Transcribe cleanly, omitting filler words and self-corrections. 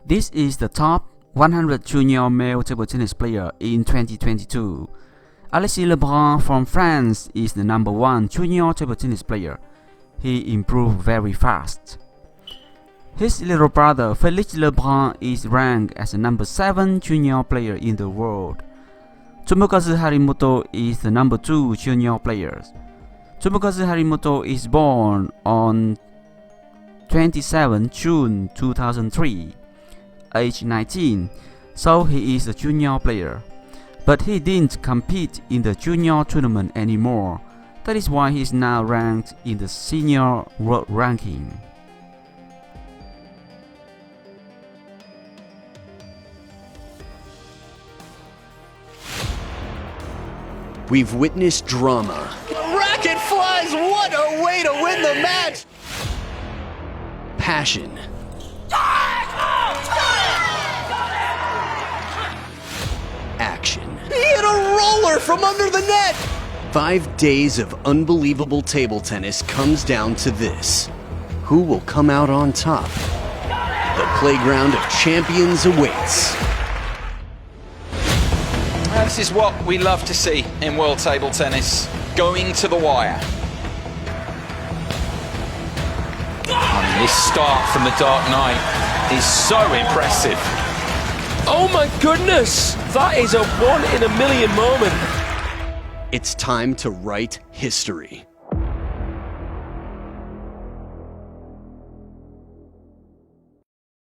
This is the top 100 junior male table tennis player in 2022. Alexis Lebrun from France is the number 1 junior table tennis player. He improved very fast. His little brother Felix Lebrun is ranked as the number 7 junior player in the world. Tomokazu Harimoto is the number 2 junior player. Tomokazu Harimoto is born on 27 June 2003, age 19, so he is a junior player. But he didn't compete in the junior tournament anymore. That is why he is now ranked in the senior world ranking. We've witnessed drama. The racket flies! What a way to win the match! Passion. Action. He hit a roller from under the net! 5 days of unbelievable table tennis comes down to this. Who will come out on top? The playground of champions awaits. This is what we love to see in world table tennis, going to the wire. I mean, this start from the Dark Knight is so impressive. Oh my goodness! That is a 1 in a million moment. It's time to write history.